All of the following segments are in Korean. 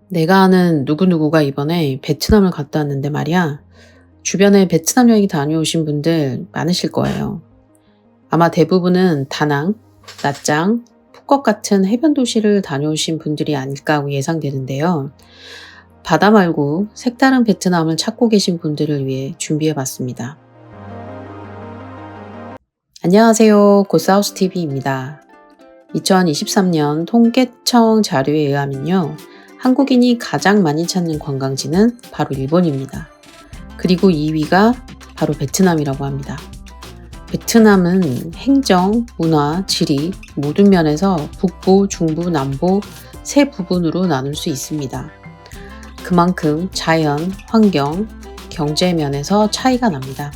내가 아는 누구누구가 이번에 베트남을 갔다 왔는데 말이야. 주변에 베트남 여행 다녀오신 분들 많으실 거예요. 아마 대부분은 다낭, 나짱, 푸켓 같은 해변 도시를 다녀오신 분들이 아닐까 하고 예상되는데요. 바다 말고 색다른 베트남을 찾고 계신 분들을 위해 준비해 봤습니다. 안녕하세요. 고사우스TV입니다. 2023년 통계청 자료에 의하면요. 한국인이 가장 많이 찾는 관광지는 바로 일본입니다. 그리고 2위가 바로 베트남이라고 합니다. 베트남은 행정, 문화, 지리 모든 면에서 북부, 중부, 남부 세 부분으로 나눌 수 있습니다. 그만큼 자연, 환경, 경제 면에서 차이가 납니다.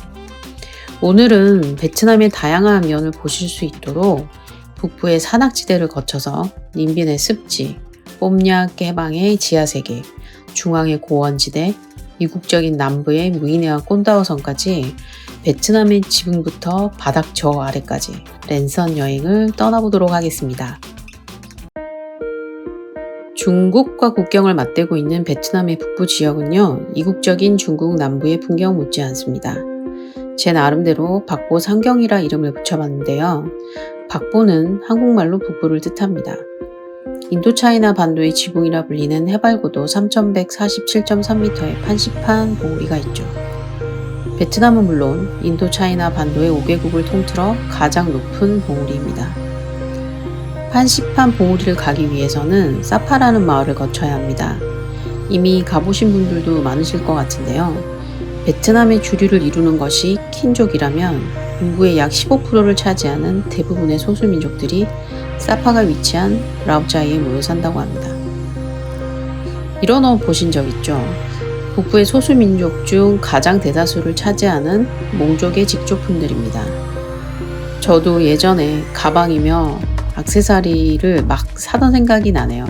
오늘은 베트남의 다양한 면을 보실 수 있도록 북부의 산악지대를 거쳐서 님빈의 습지, 뽐약 해방의 지하세계, 중앙의 고원지대, 이국적인 남부의 무이네와 꼰다오성까지 베트남의 지붕부터 바닥 저 아래까지 랜선 여행을 떠나보도록 하겠습니다. 중국과 국경을 맞대고 있는 베트남의 북부 지역은요, 이국적인 중국 남부의 풍경 못지않습니다. 제 나름대로 박보 상경이라 이름을 붙여봤는데요. 박보는 한국말로 북부를 뜻합니다. 인도차이나 반도의 지붕이라 불리는 해발고도 3147.3m의 판시판 봉우리가 있죠. 베트남은 물론 인도차이나 반도의 5개국을 통틀어 가장 높은 봉우리입니다. 판시판 봉우리를 가기 위해서는 사파라는 마을을 거쳐야 합니다. 이미 가보신 분들도 많으실 것 같은데요. 베트남의 주류를 이루는 것이 킨족이라면 인구의 약 15%를 차지하는 대부분의 소수민족들이 사파가 위치한 라오짜이에 모여 산다고 합니다. 이런 어 보신 적 있죠? 북부의 소수민족 중 가장 대다수를 차지하는 몽족의 직조품들입니다. 저도 예전에 가방이며 액세서리를 막 사던 생각이 나네요.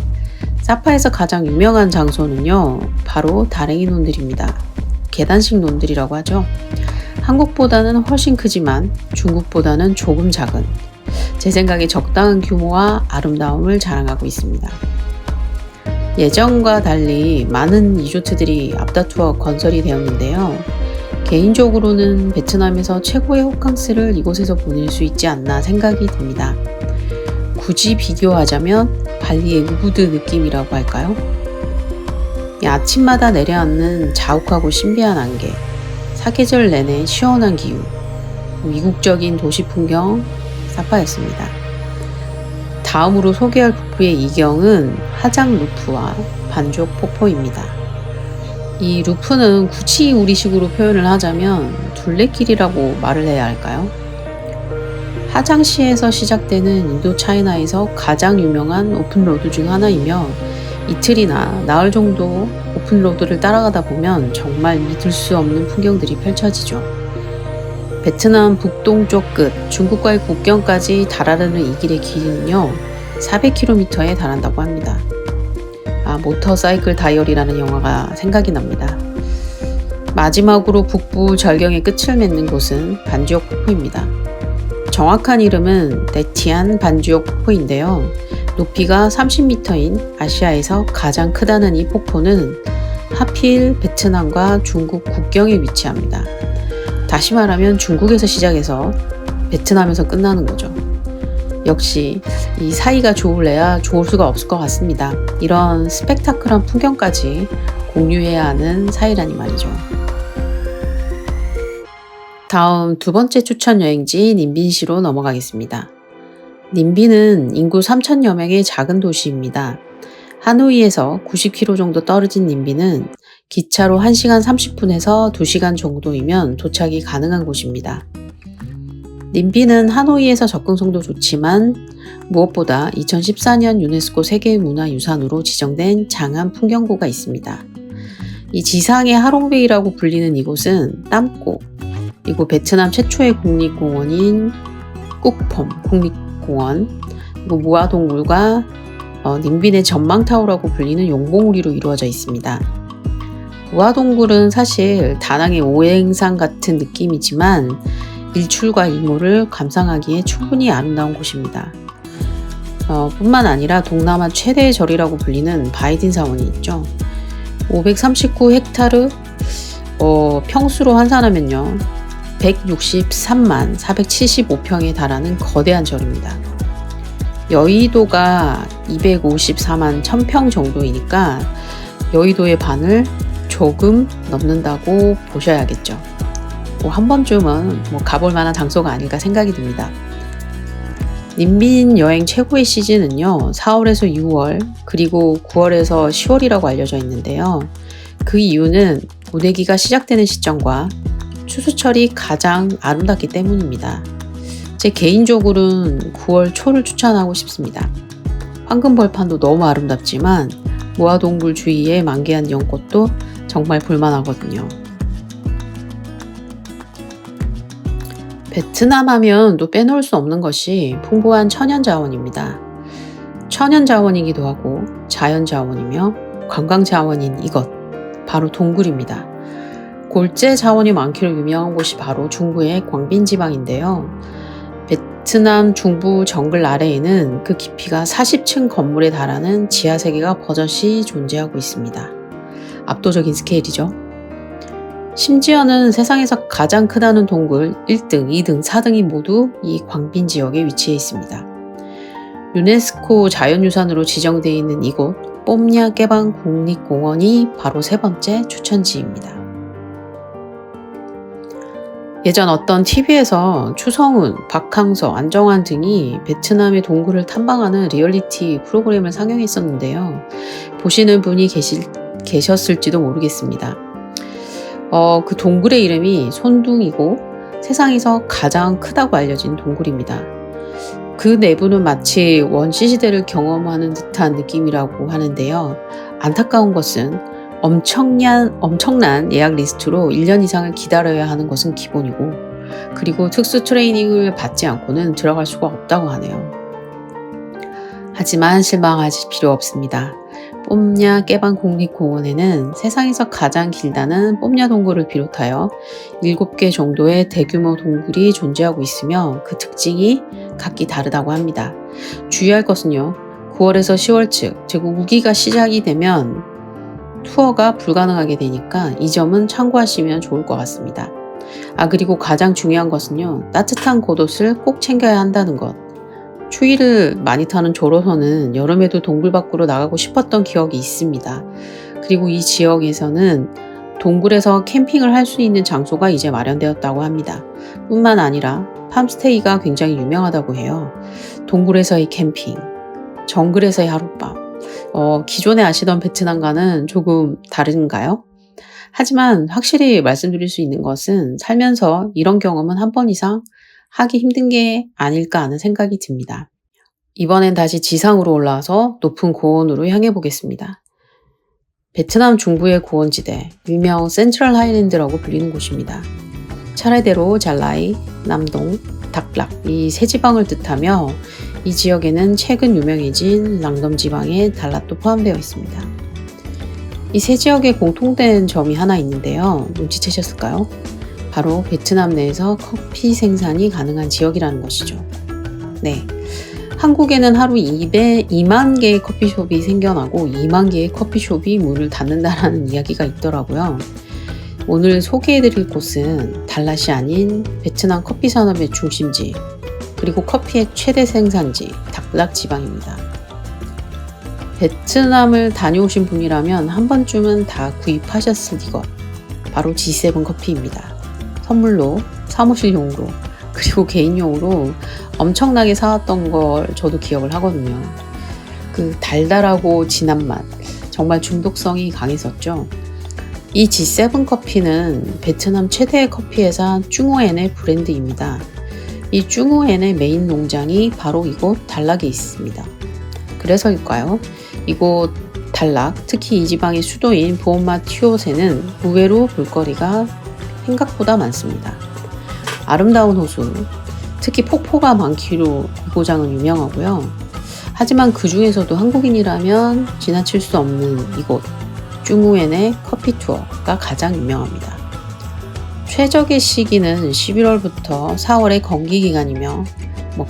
사파에서 가장 유명한 장소는요, 바로 다랭이 논들입니다. 계단식 논들이라고 하죠. 한국보다는 훨씬 크지만 중국보다는 조금 작은, 제 생각에 적당한 규모와 아름다움을 자랑하고 있습니다. 예전과 달리 많은 리조트들이 앞다투어 건설이 되었는데요. 개인적으로는 베트남에서 최고의 호캉스를 이곳에서 보낼 수 있지 않나 생각이 듭니다. 굳이 비교하자면 발리의 우부드 느낌이라고 할까요? 아침마다 내려앉는 자욱하고 신비한 안개, 사계절 내내 시원한 기후, 이국적인 도시 풍경, 사파였습니다. 다음으로 소개할 북부의 이경은 하장 루프와 반죽 폭포입니다. 이 루프는 굳이 우리식으로 표현을 하자면 둘레길이라고 말을 해야 할까요? 하장시에서 시작되는 인도차이나에서 가장 유명한 오픈로드 중 하나이며 이틀이나 나흘 정도 오픈로드를 따라가다 보면 정말 믿을 수 없는 풍경들이 펼쳐지죠. 베트남 북동쪽 끝, 중국과의 국경까지 달아르는 이 길의 길이는요, 400km에 달한다고 합니다. 모터사이클 다이어리라는 영화가 생각이 납니다. 마지막으로 북부 절경의 끝을 맺는 곳은 반지옥 폭포입니다. 정확한 이름은 데티안 반지옥 폭포인데요. 높이가 30m인 아시아에서 가장 크다는 이 폭포는 하필 베트남과 중국 국경에 위치합니다. 다시 말하면 중국에서 시작해서 베트남에서 끝나는 거죠. 역시 이 사이가 좋을래야 좋을 수가 없을 것 같습니다. 이런 스펙타클한 풍경까지 공유해야 하는 사이라니 말이죠. 다음 두 번째 추천 여행지 님빈시로 넘어가겠습니다. 님빈은 인구 3,000여 명의 작은 도시입니다. 하노이에서 90km 정도 떨어진 님빈은 기차로 1시간 30분에서 2시간 정도이면 도착이 가능한 곳입니다. 님빈은 하노이에서 접근성도 좋지만 무엇보다 2014년 유네스코 세계문화유산으로 지정된 장안 풍경구가 있습니다. 이 지상의 하롱베이라고 불리는 이곳은 땀꼬, 그리고 베트남 최초의 국립공원인 꾹폼 국립공원, 그리고 무아동물과 님빈의 전망타워라고 불리는 용봉우리로 이루어져 있습니다. 무화동굴은 사실 다낭의 오행산 같은 느낌이지만 일출과 일몰을 감상하기에 충분히 아름다운 곳입니다. 뿐만 아니라 동남아 최대의 절이라고 불리는 바이딘 사원이 있죠. 539헥타르 평수로 환산하면요 163만 475평에 달하는 거대한 절입니다. 여의도가 254만 1000평 정도이니까 여의도의 반을 조금 넘는다고 보셔야겠죠. 한 번쯤은 가볼 만한 장소가 아닐까 생각이 듭니다. 님빈 여행 최고의 시즌은요 4월에서 6월 그리고 9월에서 10월이라고 알려져 있는데요. 그 이유는 모내기가 시작되는 시점과 추수철이 가장 아름답기 때문입니다. 제 개인적으로는 9월 초를 추천하고 싶습니다. 황금벌판도 너무 아름답지만 무화동굴 주위에 만개한 연꽃도 정말 볼만하거든요. 베트남 하면 또 빼놓을 수 없는 것이 풍부한 천연자원입니다. 천연자원이기도 하고 자연자원이며 관광자원인 이것, 바로 동굴입니다. 골재 자원이 많기로 유명한 곳이 바로 중부의 광빈지방인데요. 베트남 중부 정글 아래에는 그 깊이가 40층 건물에 달하는 지하세계가 버젓이 존재하고 있습니다. 압도적인 스케일이죠. 심지어는 세상에서 가장 크다는 동굴 1등, 2등, 4등이 모두 이 광빈 지역에 위치해 있습니다. 유네스코 자연유산으로 지정되어 있는 이곳 뽐냐 깨방 국립공원이 바로 세 번째 추천지입니다. 예전 어떤 TV에서 추성훈, 박항서, 안정환 등이 베트남의 동굴을 탐방하는 리얼리티 프로그램을 상영했었는데요. 보시는 분이 계셨을지도 모르겠습니다. 그 동굴의 이름이 손둥이고 세상에서 가장 크다고 알려진 동굴입니다. 그 내부는 마치 원시시대를 경험하는 듯한 느낌이라고 하는데요. 안타까운 것은 엄청난 예약 리스트로 1년 이상을 기다려야 하는 것은 기본이고 그리고 특수 트레이닝을 받지 않고는 들어갈 수가 없다고 하네요. 하지만 실망하실 필요 없습니다. 뽐냐 깨방 국립공원에는 세상에서 가장 길다는 뽐냐 동굴을 비롯하여 7개 정도의 대규모 동굴이 존재하고 있으며 그 특징이 각기 다르다고 합니다. 주의할 것은요. 9월에서 10월쯤, 즉 우기가 시작이 되면 투어가 불가능하게 되니까 이 점은 참고하시면 좋을 것 같습니다. 그리고 가장 중요한 것은요. 따뜻한 겉옷을 꼭 챙겨야 한다는 것. 추위를 많이 타는 저로서는 여름에도 동굴 밖으로 나가고 싶었던 기억이 있습니다. 그리고 이 지역에서는 동굴에서 캠핑을 할 수 있는 장소가 이제 마련되었다고 합니다. 뿐만 아니라 팜스테이가 굉장히 유명하다고 해요. 동굴에서의 캠핑, 정글에서의 하룻밤. 기존에 아시던 베트남과는 조금 다른가요? 하지만 확실히 말씀드릴 수 있는 것은 살면서 이런 경험은 한 번 이상 하기 힘든 게 아닐까 하는 생각이 듭니다. 이번엔 다시 지상으로 올라와서 높은 고원으로 향해 보겠습니다. 베트남 중부의 고원지대, 일명 센트럴 하이랜드라고 불리는 곳입니다. 차례대로 잘라이, 남동, 닥락 이 세 지방을 뜻하며 이 지역에는 최근 유명해진 랑덤 지방의 달랏도 포함되어 있습니다. 이 세 지역에 공통된 점이 하나 있는데요. 눈치채셨을까요? 바로 베트남 내에서 커피 생산이 가능한 지역이라는 것이죠. 네, 한국에는 하루 2만 개의 커피숍이 생겨나고 2만 개의 커피숍이 문을 닫는다라는 이야기가 있더라고요. 오늘 소개해드릴 곳은 달랏이 아닌 베트남 커피 산업의 중심지 그리고 커피의 최대 생산지 닥락 지방입니다. 베트남을 다녀오신 분이라면 한 번쯤은 다 구입하셨을 이것 바로 G7 커피입니다. 선물로, 사무실용으로, 그리고 개인용으로 엄청나게 사왔던 걸 저도 기억을 하거든요. 그 달달하고 진한 맛, 정말 중독성이 강했었죠. 이 G7 커피는 베트남 최대의 커피 회사 쭝오엔의 브랜드입니다. 이 쭝오엔의 메인 농장이 바로 이곳 달락에 있습니다. 그래서일까요? 이곳 달락, 특히 이 지방의 수도인 부온마티옷에는 의외로 볼거리가 생각보다 많습니다. 아름다운 호수, 특히 폭포가 많기로 이 고장은 유명하고요. 하지만 그 중에서도 한국인이라면 지나칠 수 없는 이곳, 쭈무엔의 커피 투어가 가장 유명합니다. 최적의 시기는 11월부터 4월의 건기 기간이며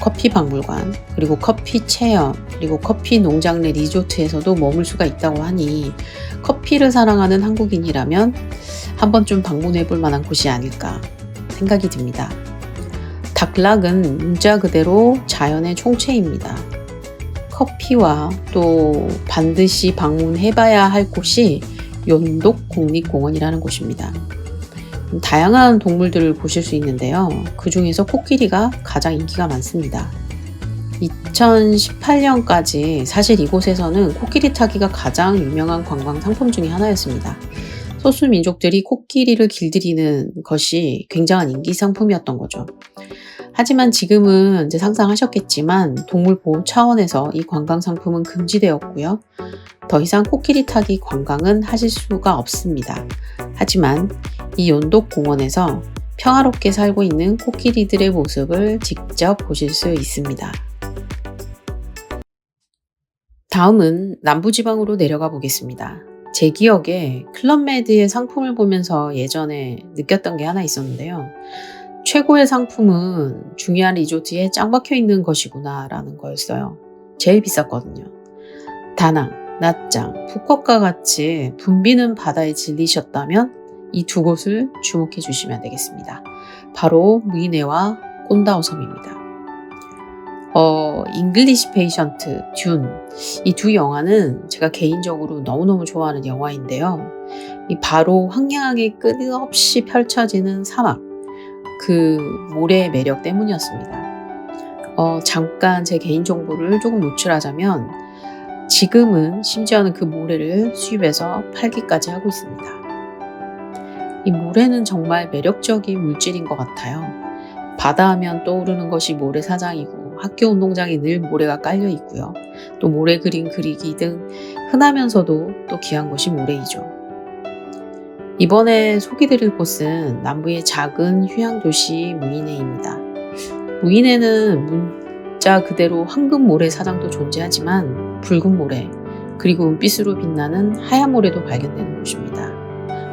커피 박물관, 그리고 커피 체험, 그리고 커피 농장 내 리조트에서도 머물 수가 있다고 하니 커피를 사랑하는 한국인이라면 한 번쯤 방문해 볼 만한 곳이 아닐까 생각이 듭니다. 닥락은 문자 그대로 자연의 총체입니다. 커피와 또 반드시 방문해봐야 할 곳이 연독 국립공원이라는 곳입니다. 다양한 동물들을 보실 수 있는데요. 그 중에서 코끼리가 가장 인기가 많습니다. 2018년까지 사실 이곳에서는 코끼리 타기가 가장 유명한 관광 상품 중에 하나였습니다. 소수 민족들이 코끼리를 길들이는 것이 굉장한 인기 상품이었던 거죠. 하지만 지금은 이제 상상하셨겠지만 동물 보호 차원에서 이 관광 상품은 금지되었고요. 더 이상 코끼리 타기 관광은 하실 수가 없습니다. 하지만 이 연독 공원에서 평화롭게 살고 있는 코끼리들의 모습을 직접 보실 수 있습니다. 다음은 남부지방으로 내려가 보겠습니다. 제 기억에 클럽메드의 상품을 보면서 예전에 느꼈던 게 하나 있었는데요. 최고의 상품은 중요한 리조트에 짱 박혀 있는 것이구나 라는 거였어요. 제일 비쌌거든요. 다낭, 나짱, 푸꾸옥과 같이 붐비는 바다에 질리셨다면 이 두 곳을 주목해 주시면 되겠습니다. 바로 무이네와 꼰다오 섬입니다. 잉글리시 페이션트, 듄, 이 두 영화는 제가 개인적으로 너무너무 좋아하는 영화인데요. 이 바로 황량하게 끝없이 펼쳐지는 사막, 그 모래의 매력 때문이었습니다. 잠깐 제 개인정보를 조금 노출하자면 지금은 심지어는 그 모래를 수입해서 팔기까지 하고 있습니다. 이 모래는 정말 매력적인 물질인 것 같아요. 바다 하면 떠오르는 것이 모래사장이고 학교 운동장에 늘 모래가 깔려 있고요. 또 모래 그림 그리기 등 흔하면서도 또 귀한 것이 모래이죠. 이번에 소개드릴 곳은 남부의 작은 휴양도시 무이네입니다. 무이네는 문자 그대로 황금 모래사장도 존재하지만 붉은 모래, 그리고 은빛으로 빛나는 하얀 모래도 발견되는 곳입니다.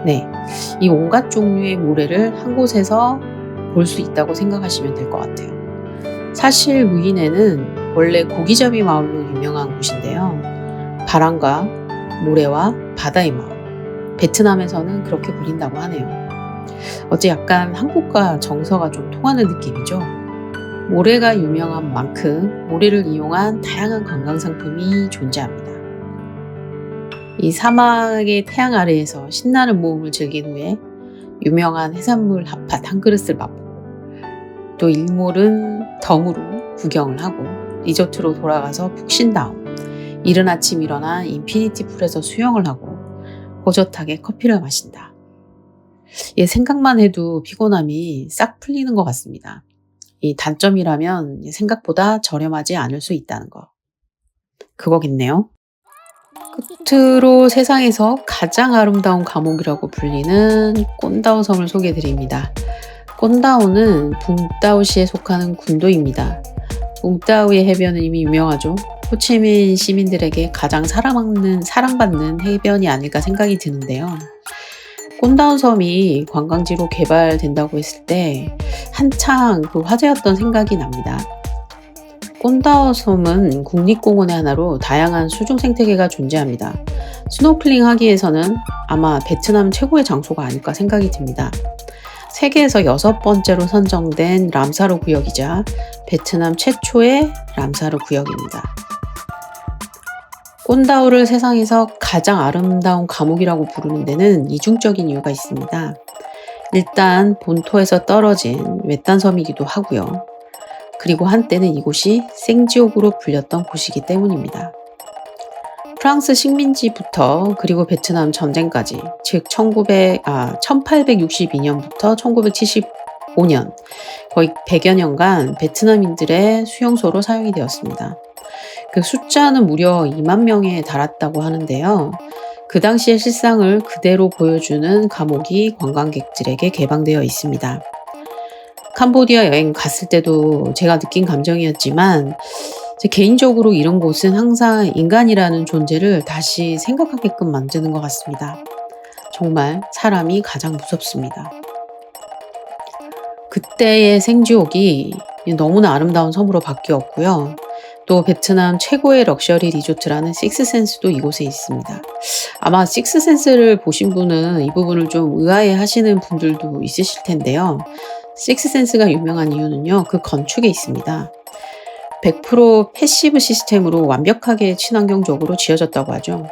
네, 이 온갖 종류의 모래를 한 곳에서 볼 수 있다고 생각하시면 될 것 같아요. 사실 무이네는 원래 고기잡이 마을로 유명한 곳인데요. 바람과 모래와 바다의 마을, 베트남에서는 그렇게 불린다고 하네요. 어째 약간 한국과 정서가 좀 통하는 느낌이죠. 모래가 유명한 만큼 모래를 이용한 다양한 관광 상품이 존재합니다. 이 사막의 태양 아래에서 신나는 모험을 즐긴 후에 유명한 해산물 핫팟 한 그릇을 맛보고 또 일몰은 덤으로 구경을 하고 리조트로 돌아가서 푹 쉰 다음 이른 아침 일어나 인피니티 풀에서 수영을 하고 호젓하게 커피를 마신다. 생각만 해도 피곤함이 싹 풀리는 것 같습니다. 이 단점이라면 생각보다 저렴하지 않을 수 있다는 거. 그거겠네요. 끝으로 세상에서 가장 아름다운 감옥이라고 불리는 꼰다오 섬을 소개해드립니다. 꼰다오는 붕따오시에 속하는 군도입니다. 붕따오의 해변은 이미 유명하죠. 호치민 시민들에게 가장 사랑받는 해변이 아닐까 생각이 드는데요. 꼰다오 섬이 관광지로 개발된다고 했을 때 한창 화제였던 생각이 납니다. 꼰다오 섬은 국립공원의 하나로 다양한 수중 생태계가 존재합니다. 스노클링 하기에서는 아마 베트남 최고의 장소가 아닐까 생각이 듭니다. 세계에서 6번째로 선정된 람사르 구역이자 베트남 최초의 람사르 구역입니다. 꼰다오를 세상에서 가장 아름다운 감옥이라고 부르는 데는 이중적인 이유가 있습니다. 일단 본토에서 떨어진 외딴 섬이기도 하고요. 그리고 한때는 이곳이 생지옥으로 불렸던 곳이기 때문입니다. 프랑스 식민지부터 그리고 베트남 전쟁까지, 즉 1862년부터 1975년 거의 100여 년간 베트남인들의 수용소로 사용이 되었습니다. 그 숫자는 무려 2만 명에 달했다고 하는데요. 그 당시의 실상을 그대로 보여주는 감옥이 관광객들에게 개방되어 있습니다. 캄보디아 여행 갔을 때도 제가 느낀 감정이었지만 제 개인적으로 이런 곳은 항상 인간이라는 존재를 다시 생각하게끔 만드는 것 같습니다. 정말 사람이 가장 무섭습니다. 그때의 생지옥이 너무나 아름다운 섬으로 바뀌었고요. 또 베트남 최고의 럭셔리 리조트라는 식스센스도 이곳에 있습니다. 아마 식스센스를 보신 분은 이 부분을 좀 의아해 하시는 분들도 있으실 텐데요. 식스센스가 유명한 이유는요, 그 건축에 있습니다. 100% 패시브 시스템으로 완벽하게 친환경적으로 지어졌다고 하죠.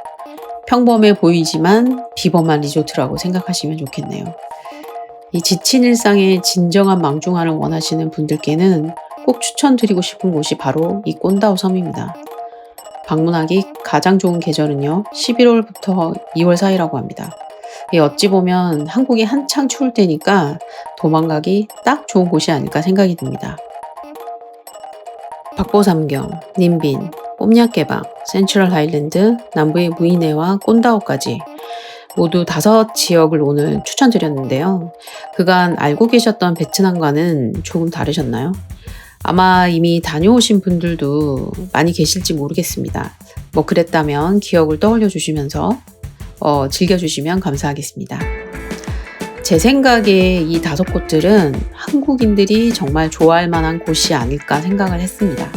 평범해 보이지만 비범한 리조트라고 생각하시면 좋겠네요. 이 지친 일상의 진정한 망중함을 원하시는 분들께는 꼭 추천드리고 싶은 곳이 바로 이 꼰다오 섬입니다. 방문하기 가장 좋은 계절은요, 11월부터 2월 사이라고 합니다. 어찌 보면 한국이 한창 추울 때니까 도망가기 딱 좋은 곳이 아닐까 생각이 듭니다. 박보삼경, 님빈, 뽐약개방, 센트럴 하일랜드, 남부의 무이네와 꼰다오까지 모두 5지역을 오늘 추천드렸는데요. 그간 알고 계셨던 베트남과는 조금 다르셨나요? 아마 이미 다녀오신 분들도 많이 계실지 모르겠습니다. 그랬다면 기억을 떠올려 주시면서 즐겨주시면 감사하겠습니다. 제 생각에 이 5곳들은 한국인들이 정말 좋아할 만한 곳이 아닐까 생각을 했습니다.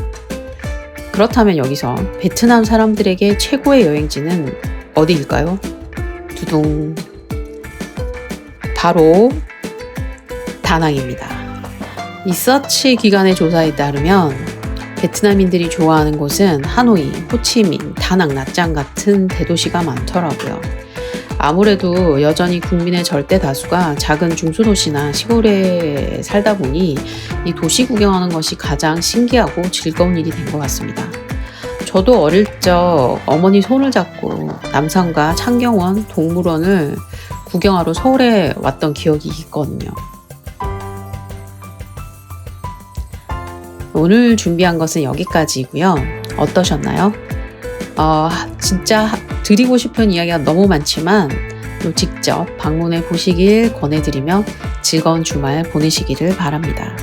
그렇다면 여기서 베트남 사람들에게 최고의 여행지는 어디일까요? 두둥. 바로 다낭입니다. 이 서치 기관의 조사에 따르면 베트남인들이 좋아하는 곳은 하노이, 호치민, 다낭, 나짱 같은 대도시가 많더라고요. 아무래도 여전히 국민의 절대 다수가 작은 중소도시나 시골에 살다 보니 이 도시 구경하는 것이 가장 신기하고 즐거운 일이 된 것 같습니다. 저도 어릴 적 어머니 손을 잡고 남산과 창경원, 동물원을 구경하러 서울에 왔던 기억이 있거든요. 오늘 준비한 것은 여기까지이고요. 어떠셨나요? 진짜 드리고 싶은 이야기가 너무 많지만 또 직접 방문해 보시길 권해드리며 즐거운 주말 보내시기를 바랍니다.